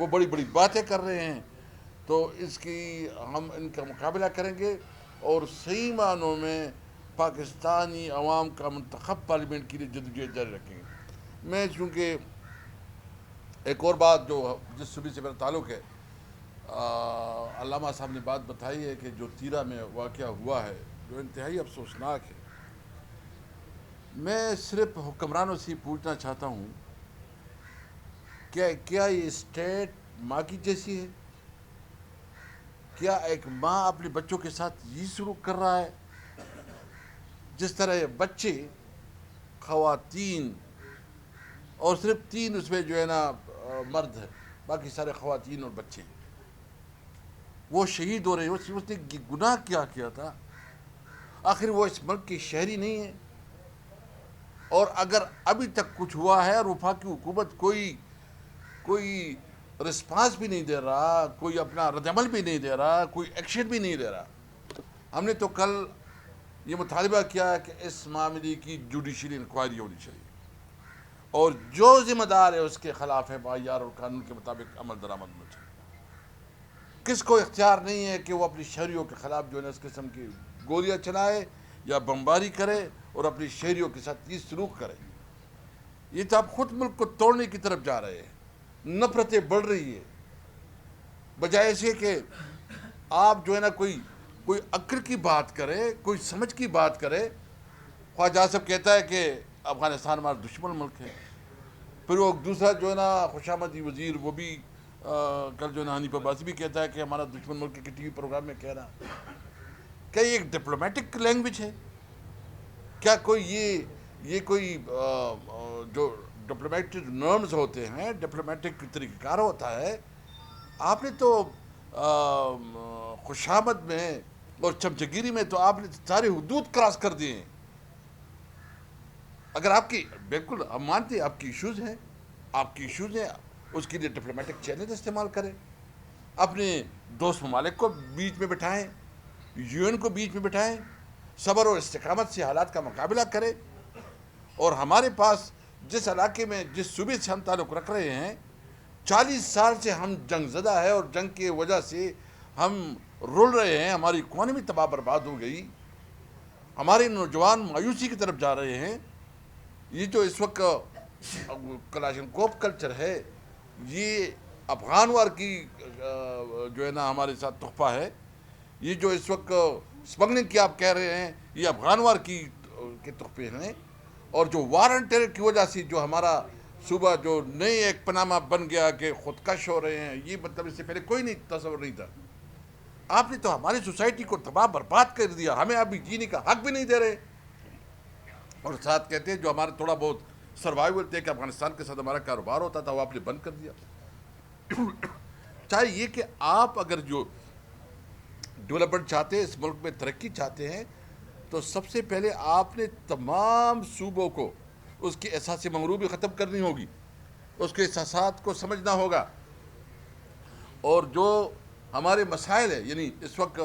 وہ بڑی بڑی باتیں کر رہے ہیں، تو اس کی ہم ان کا مقابلہ کریں گے اور صحیح معنوں میں پاکستانی عوام کا منتخب پارلیمنٹ کے لیے جدوجہد جاری رکھیں گے۔ میں چونکہ ایک اور بات جو جس صوبے سے میرا تعلق ہے، علامہ صاحب نے بات بتائی ہے کہ جو تیرہ میں واقعہ ہوا ہے جو انتہائی افسوسناک ہے، میں صرف حکمرانوں سے پوچھنا چاہتا ہوں کیا یہ اسٹیٹ ماں کی جیسی ہے؟ کیا ایک ماں اپنے بچوں کے ساتھ یہ سلوک کر رہا ہے؟ جس طرح یہ بچے، خواتین، اور صرف 3 اس میں جو ہے نا مرد ہے، باقی سارے خواتین اور بچے ہیں، وہ شہید ہو رہے ہیں۔ اس نے گناہ کیا تھا؟ آخر وہ اس ملک کی شہری نہیں ہے؟ اور اگر ابھی تک کچھ ہوا ہے اور وفاقی حکومت کوئی رسپانس بھی نہیں دے رہا، کوئی اپنا رد عمل بھی نہیں دے رہا، کوئی ایکشن بھی نہیں دے رہا، ہم نے تو کل یہ مطالبہ کیا ہے کہ اس معاملے کی جوڈیشل انکوائری ہونی چاہیے، اور جو ذمہ دار ہے اس کے خلاف ایف آئی آر اور قانون کے مطابق عمل درآمد ہونا چاہیے۔ کس کو اختیار نہیں ہے کہ وہ اپنی شہریوں کے خلاف جو ہے نا اس قسم کی گولیاں چلائے یا بمباری کرے اور اپنی شہریوں کے ساتھ یہ سلوک کرے؟ یہ تو آپ خود ملک کو توڑنے کی طرف جا رہے ہیں، نفرتیں بڑھ رہی ہے، بجائے سے کہ آپ جو ہے نا کوئی عقل کی بات کرے، کوئی سمجھ کی بات کرے۔ خواجہ صاحب کہتا ہے کہ افغانستان ہمارا دشمن ملک ہے، پھر وہ دوسرا جو ہے نا خوشامدی وزیر وہ بھی کل جو ہے نا حنیف عباسی بھی کہتا ہے کہ ہمارا دشمن ملک کے ٹی وی پروگرام میں کہہ رہا۔ کیا یہ ایک ڈپلومیٹک لینگویج ہے؟ کیا کوئی یہ کوئی جو ڈپلومیٹک نرمز ہوتے ہیں، ڈپلومیٹک طریقہ کار ہوتا ہے؟ آپ نے تو خوشامد میں اور چمچگیری میں تو آپ نے سارے حدود کراس کر دیے ہیں۔ اگر آپ کی، بالکل ہم مانتے ہیں آپ کی ایشوز ہیں، اس کے لیے ڈپلومیٹک چینل استعمال کریں، اپنے دوست ممالک کو بیچ میں بٹھائیں، یو این کو بیچ میں بٹھائیں، صبر اور استقامت سے حالات کا مقابلہ کریں۔ اور ہمارے پاس جس علاقے میں، جس صوبے سے ہم تعلق رکھ رہے ہیں، 40 سال سے ہم جنگ زدہ ہے اور جنگ کی وجہ سے ہم رول رہے ہیں، ہماری اکانومی تباہ برباد ہو گئی، ہمارے نوجوان مایوسی کی طرف جا رہے ہیں۔ یہ جو اس وقت کلاشنکوف کلچر ہے، یہ افغان وار کی جو ہے نا ہمارے ساتھ تحفہ ہے۔ یہ جو اس وقت اسمگلنگ کی آپ کہہ رہے ہیں، یہ افغان وار کے تحفے ہیں۔ اور جو وار اینڈ ٹیرر کی وجہ سے جو ہمارا صوبہ جو نئے ایک پنامہ بن گیا کہ خودکش ہو رہے ہیں، یہ مطلب اس سے پہلے کوئی نہیں تصور نہیں تھا۔ آپ نے تو ہماری سوسائٹی کو تباہ برباد کر دیا، ہمیں ابھی جینے کا حق بھی نہیں دے رہے، اور ساتھ کہتے ہیں جو ہمارا تھوڑا بہت سروائیول تھے کہ افغانستان کے ساتھ ہمارا کاروبار ہوتا تھا وہ آپ نے بند کر دیا۔ چاہے یہ کہ آپ اگر جو ڈیولپمنٹ چاہتے ہیں، اس ملک میں ترقی چاہتے ہیں، تو سب سے پہلے آپ نے تمام صوبوں کو اس کی احساس مغروبی ختم کرنی ہوگی، اس کے احساسات کو سمجھنا ہوگا، اور جو ہمارے مسائل ہیں، یعنی اس وقت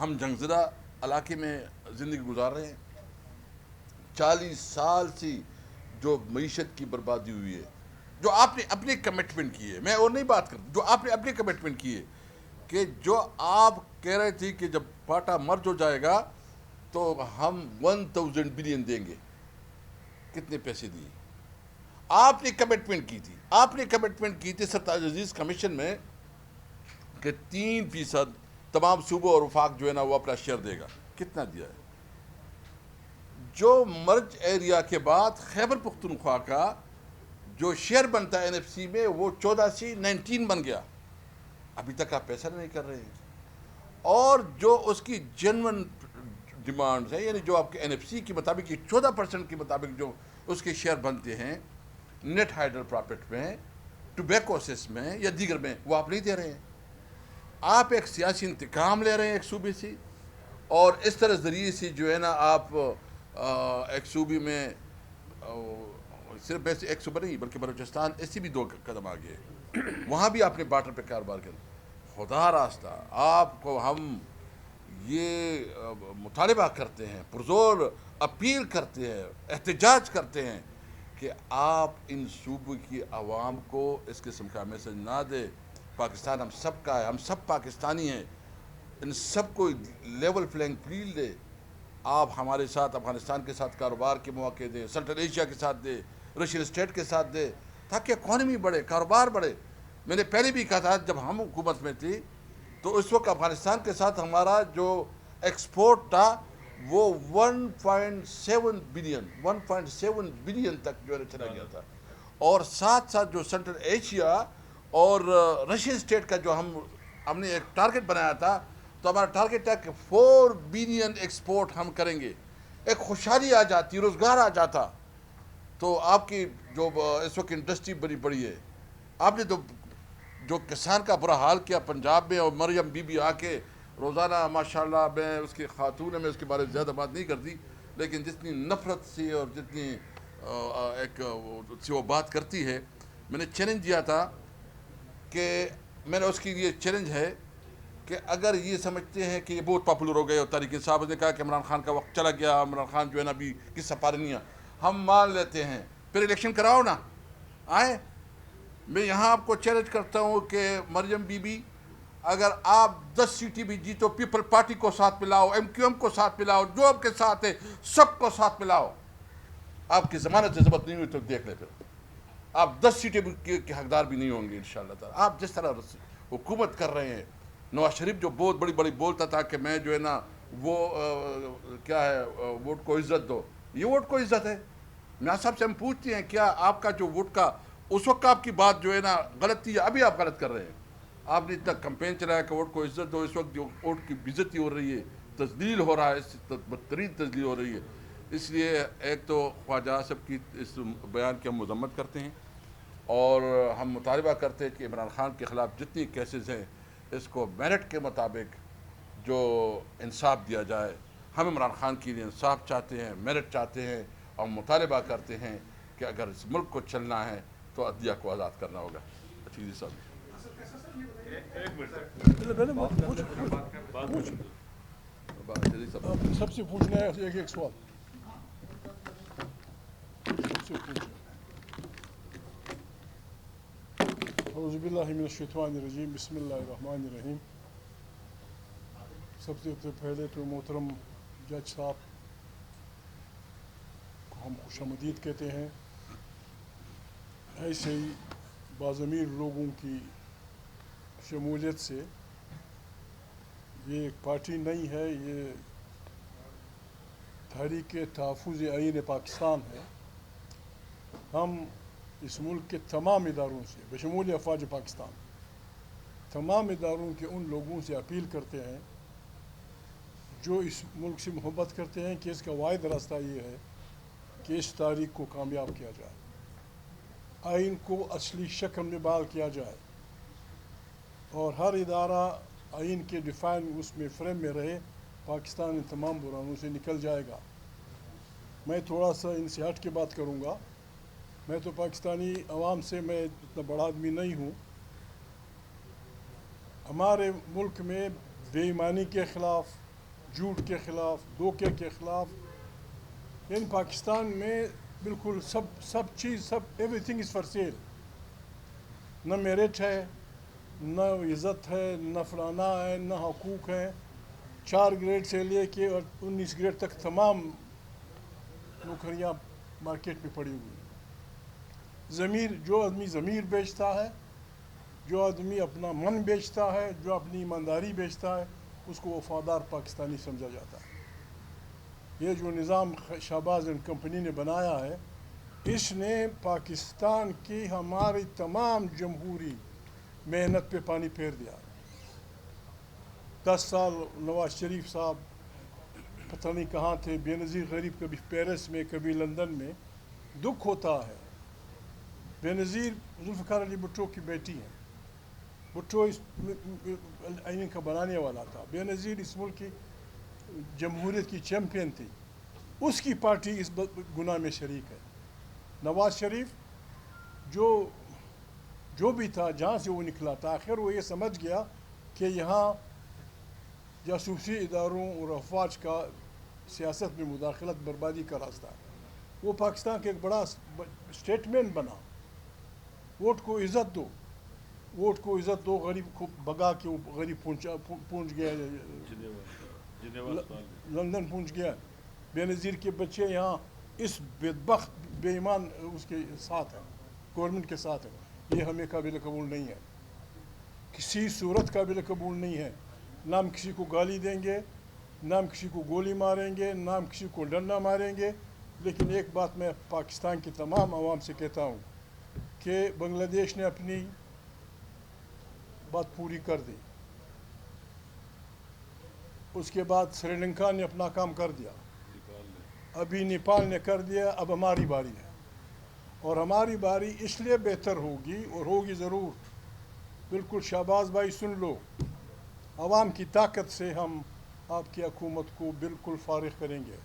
ہم جنگ زدہ علاقے میں زندگی گزار رہے ہیں، 40 سال سے جو معیشت کی بربادی ہوئی ہے، جو آپ نے اپنے کمٹمنٹ کی ہے، میں اور نہیں بات کرتا، جو آپ نے اپنے کمٹمنٹ کی ہے کہ جو آپ کہہ رہے تھے کہ جب پاٹا مرج ہو جائے گا تو ہم 1000 بلین دیں گے، کتنے پیسے دیے؟ آپ نے کمٹمنٹ کی تھی سرتاج عزیز کمیشن میں کہ 3% تمام صوبوں اور وفاق جو ہے نا وہ اپنا شیئر دے گا، کتنا دیا ہے؟ جو مرج ایریا کے بعد خیبر پختونخوا کا جو شیئر بنتا ہے این ایف سی میں، وہ 14 سے 19 بن گیا، ابھی تک آپ پیسہ نہیں کر رہے ہیں۔ اور جو اس کی جنون ڈیمانڈز ہیں، یعنی جو آپ کے این ایف سی کے مطابق 14% کے مطابق جو اس کے شیئر بنتے ہیں نیٹ ہائیڈل پراپرٹ میں، ٹوبیکو سیس میں یا دیگر میں، وہ آپ نہیں دے رہے ہیں۔ آپ ایک سیاسی انتقام لے رہے ہیں ایک صوبے سے، اور اس طرح ذریعے سے جو ہے نا آپ ایک صوبے میں صرف ایسے ایک صوبہ نہیں بلکہ بلوچستان ایسے بھی 2 قدم آگے ہے، وہاں بھی آپ نے بارڈر پہ کاروبار کیا۔ خدا راستہ آپ کو ہم یہ مطالبہ کرتے ہیں، پرزور اپیل کرتے ہیں، احتجاج کرتے ہیں کہ آپ ان صوبوں کی عوام کو اس قسم کا میسج نہ دے پاکستان ہم سب کا ہے, ہم سب پاکستانی ہیں, ان سب کو لیول پلینگ فیلڈ دے. آپ ہمارے ساتھ افغانستان کے ساتھ کاروبار کے مواقع دیں, سنٹرل ایشیا کے ساتھ دیں, رشین اسٹیٹ کے ساتھ دیں, تاکہ اکانومی بڑھے, کاروبار بڑھے. میں نے پہلے بھی کہا تھا جب ہم حکومت میں تھی تو اس وقت افغانستان کے ساتھ ہمارا جو ایکسپورٹ تھا وہ 1.7 بلین تک جو ہے چلا گیا تھا. اور ساتھ ساتھ جو سنٹرل ایشیا اور رشین اسٹیٹ کا جو ہم نے ایک ٹارگٹ بنایا تھا, تو ہمارا ٹارگٹ ہے کہ 4 بلین ایکسپورٹ ہم کریں گے. ایک خوشحالی آ جاتی, روزگار آ جاتا. تو آپ کی جو اس وقت انڈسٹری بڑی بڑی ہے, آپ نے تو جو کسان کا برا حال کیا پنجاب میں, اور مریم بی بی آ کے روزانہ ماشاءاللہ, میں اس کی خاتون ہے, میں اس کے بارے میں زیادہ بات نہیں کرتی, لیکن جتنی نفرت سے اور جتنی ایک سے وہ بات کرتی ہے. میں نے چیلنج دیا تھا کہ میں نے اس کی یہ چیلنج ہے کہ اگر یہ سمجھتے ہیں کہ یہ بہت پاپولر ہو گئے, اور طارق صاحب نے کہا کہ عمران خان کا وقت چلا گیا, عمران خان جو ہے نا ابھی قصہ پار نہیں ہے, ہم مان لیتے ہیں, پھر الیکشن کراؤ نا, آئے. میں یہاں آپ کو چیلنج کرتا ہوں کہ مریم بی بی, اگر آپ 10 سیٹیں بھی جیتو, پیپل پارٹی کو ساتھ ملاؤ, ایم کیو ایم کو ساتھ ملاؤ, جو آپ کے ساتھ ہے سب کو ساتھ ملاؤ, آپ کی ضمانت سے ضبط نہیں ہوئی تو دیکھ لیں, پھر آپ 10 سیٹیں کے حقدار بھی نہیں ہوں گے انشاءاللہ تعالی. آپ جس طرح حکومت کر رہے ہیں, نواز شریف جو بہت بڑی بڑی بولتا تھا کہ میں جو ہے نا وہ کیا ہے, ووٹ کو عزت دو, یہ ووٹ کو عزت ہے. میاں صاحب سے ہم پوچھتے ہیں کیا آپ کا جو ووٹ کا اس وقت آپ کی بات جو ہے نا غلط تھی, ابھی آپ غلط کر رہے ہیں. آپ نے اتنا کمپین چلایا کہ ووٹ کو عزت دو, اس وقت جو ووٹ کی بےعزتی ہو رہی ہے, تذلیل ہو رہا ہے, اس بدترین تذلیل ہو رہی ہے. اس لیے ایک تو خواجہ صاحب کی اس بیان کی ہم مذمت کرتے ہیں, اور ہم مطالبہ کرتے ہیں کہ عمران خان کے خلاف جتنی کیسز ہیں اس کو میرٹ کے مطابق جو انصاف دیا جائے. ہم عمران خان کے لیے انصاف چاہتے ہیں, میرٹ چاہتے ہیں, اور مطالبہ کرتے ہیں کہ اگر اس ملک کو چلنا ہے تو عدلیہ کو آزاد کرنا ہوگا. جی صاحب, سب سے پوچھنا ہے ایک ایک سوال. اعوذ باللہ من الشیطان الرجیم, بسم اللہ الرحمن الرحیم. سب سے پہلے تو محترم جج صاحب کو ہم خوش آمدید کہتے ہیں. ایسے ہی باضمیر لوگوں کی شمولیت سے, یہ ایک پارٹی نہیں ہے, یہ تحریک تحفظ آئین پاکستان ہے. ہم اس ملک کے تمام اداروں سے بشمول افواج پاکستان, تمام اداروں کے ان لوگوں سے اپیل کرتے ہیں جو اس ملک سے محبت کرتے ہیں کہ اس کا واحد راستہ یہ ہے کہ اس تحریک کو کامیاب کیا جائے, آئین کو اصلی شکل میں بحال کیا جائے, اور ہر ادارہ آئین کے ڈیفائن اس میں فریم میں رہے. پاکستان ان تمام بحرانوں سے نکل جائے گا. میں تھوڑا سا ان سے ہٹ کے بات کروں گا. میں تو پاکستانی عوام سے میں اتنا بڑا آدمی نہیں ہوں. ہمارے ملک میں بے ایمانی کے خلاف, جھوٹ کے خلاف, دھوکے کے خلاف, یعنی پاکستان میں بالکل سب چیز, سب everything is for sale. نہ میرٹ ہے, نہ عزت ہے, نہ فلانا ہے, نہ حقوق ہیں. 4 گریڈ سے لے کے 19 گریڈ تک تمام نوکریاں مارکیٹ میں پڑی ہوئی. ضمیر, جو آدمی ضمیر بیچتا ہے, جو آدمی اپنا من بیچتا ہے, جو اپنی ایمانداری بیچتا ہے, اس کو وفادار پاکستانی سمجھا جاتا ہے. یہ جو نظام شہباز اینڈ کمپنی نے بنایا ہے, اس نے پاکستان کی ہماری تمام جمہوری محنت پہ پانی پھیر دیا. 10 سال نواز شریف صاحب پتہ نہیں کہاں تھے, بے نظیر غریب, کبھی پیرس میں, کبھی لندن میں. دکھ ہوتا ہے. بے نظیر ذوالفقار علی بھٹو کی بیٹی ہیں. بھٹو اس آئین کا بنانے والا تھا. بے نظیر اس ملک کی جمہوریت کی چیمپئن تھی. اس کی پارٹی اس گناہ میں شریک ہے. نواز شریف جو بھی تھا, جہاں سے وہ نکلا تھا, آخر وہ یہ سمجھ گیا کہ یہاں جاسوسی اداروں اور افواج کا سیاست میں مداخلت بربادی کا راستہ ہے. وہ پاکستان کے ایک بڑا اسٹیٹمنٹ بنا, ووٹ کو عزت دو. ووٹ کو عزت دو, غریب کو بگا کے وہ غریب پہنچ گیا لندن پہنچ گیا. بے نظیر کے بچے یہاں اس بدبخت بے ایمان اس کے ساتھ ہیں, گورنمنٹ کے ساتھ ہیں. یہ ہمیں قابل قبول نہیں ہے, کسی صورت قابل قبول نہیں ہے. نہ ہم کسی کو گالی دیں گے, نہ ہم کسی کو گولی ماریں گے, نہ ہم کسی کو ڈنڈا ماریں گے. لیکن ایک بات میں پاکستان کی تمام عوام سے کہتا ہوں کہ بنگلہ دیش نے اپنی بات پوری کر دی, اس کے بعد سری لنکا نے اپنا کام کر دیا, ابھی نیپال نے کر دیا, اب ہماری باری ہے. اور ہماری باری اس لیے بہتر ہوگی, اور ہوگی ضرور. بالکل شہباز بھائی سن لو, عوام کی طاقت سے ہم آپ کی حکومت کو بالکل فارغ کریں گے.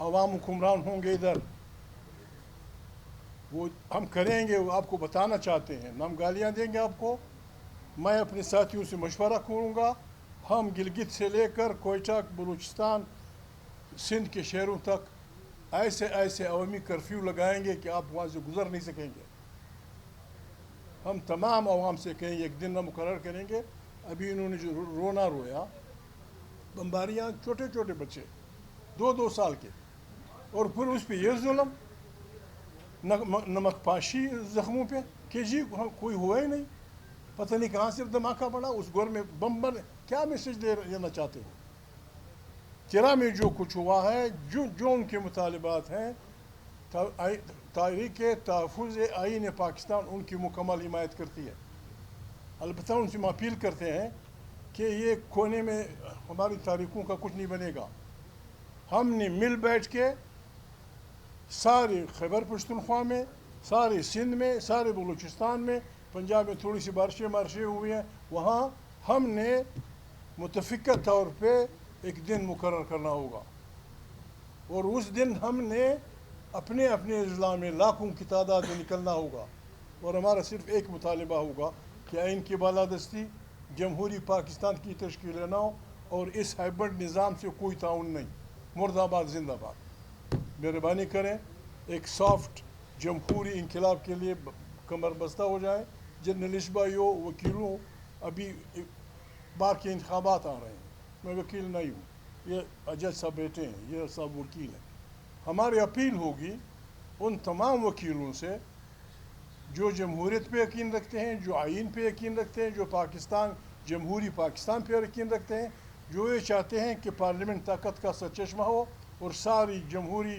عوام حکمران ہوں گے ادھر, وہ ہم کریں گے, وہ آپ کو بتانا چاہتے ہیں. نہ ہم گالیاں دیں گے آپ کو, میں اپنے ساتھیوں سے مشورہ کروں گا. ہم گلگت سے لے کر کوئٹہ, بلوچستان, سندھ کے شہروں تک ایسے عوامی کرفیو لگائیں گے کہ آپ وہاں سے گزر نہیں سکیں گے. ہم تمام عوام سے کہیں گے, ایک دن ہم مقرر کریں گے. ابھی انہوں نے جو رونا رویا, بمباریاں, چھوٹے چھوٹے بچے 2 سال کے, اور پھر اس پہ یہ ظلم, نمک پاشی زخموں پہ کہ جی کوئی ہوا ہی نہیں. پتہ نہیں کہاں سے دھماکہ پڑا, اس گھر میں بم بن. کیا میسج دینا چاہتے ہو؟ تیرا میں جو کچھ ہوا ہے, جو ان کے مطالبات ہیں, تحریک تحفظ آئین پاکستان ان کی مکمل حمایت کرتی ہے. البتہ ان سے ہم اپیل کرتے ہیں کہ یہ کونے میں ہماری تاریخوں کا کچھ نہیں بنے گا. ہم نے مل بیٹھ کے سارے خیبر پختونخوا میں, سارے سندھ میں, سارے بلوچستان میں, پنجاب میں تھوڑی سی بارشیں ہوئی ہیں, وہاں ہم نے متفقہ طور پہ ایک دن مقرر کرنا ہوگا. اور اس دن ہم نے اپنے اضلاع میں لاکھوں کی تعداد میں نکلنا ہوگا. اور ہمارا صرف ایک مطالبہ ہوگا کہ آئین کی بالادستی, جمہوری پاکستان کی تشکیل نو, اور اس ہائبرڈ نظام سے کوئی تعاون نہیں. مرد آباد زندہ باد. مہربانی کریں, ایک سافٹ جمہوری انقلاب کے لیے کمر بستہ ہو جائیں. جرنلسٹ بھائیوں, وکیلوں, ابھی بار کے انتخابات آ رہے ہیں, میں وکیل نہیں ہوں, یہ جج صاحب بیٹے ہیں, یہ سب وکیل ہیں. ہماری اپیل ہوگی ان تمام وکیلوں سے جو جمہوریت پہ یقین رکھتے ہیں, جو آئین پہ یقین رکھتے ہیں, جو جمہوری پاکستان پہ یقین رکھتے ہیں, جو یہ چاہتے ہیں کہ پارلیمنٹ طاقت کا سرچشمہ ہو اور ساری جمہوری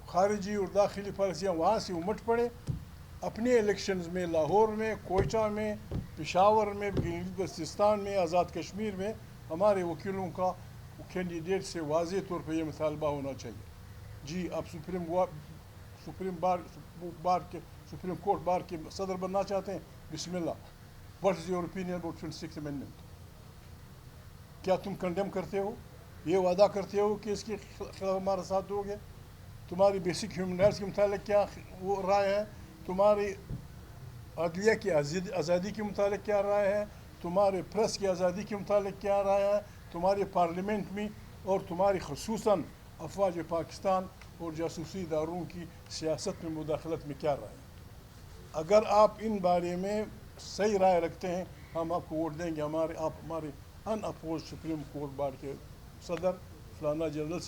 خارجی اور داخلی پالیسیاں وہاں سے امٹ پڑے. اپنے الیکشنز میں لاہور میں, کوئٹہ میں, پشاور میں, گلگت بلتستان میں, آزاد کشمیر میں ہمارے وکیلوں کا کینڈیڈیٹ سے واضح طور پہ یہ مطالبہ ہونا چاہیے. جی آپ سپریم کورٹ بار کے صدر بننا چاہتے ہیں, بسم اللہ. What is your opinion about 26th amendment? کیا تم کنڈیم کرتے ہو, یہ وعدہ کرتے ہو کہ اس کے خلاف ہمارا ساتھ دو گے؟ تمہاری بیسک ہیومن رائٹس کے متعلق کیا وہ رائے ہے؟ تمہاری عدلیہ کی آزادی کے متعلق کیا رائے ہے؟ تمہارے پریس کی آزادی کے متعلق کیا رائے ہے؟ تمہارے پارلیمنٹ میں اور تمہاری خصوصاً افواج پاکستان اور جاسوسی اداروں کی سیاست میں مداخلت میں کیا رائے ہے؟ اگر آپ ان بارے میں صحیح رائے رکھتے ہیں, ہم آپ کو ووٹ دیں گے. ہمارے ان اپوزڈ سپریم کورٹ بار کے صدر فلانا جنرل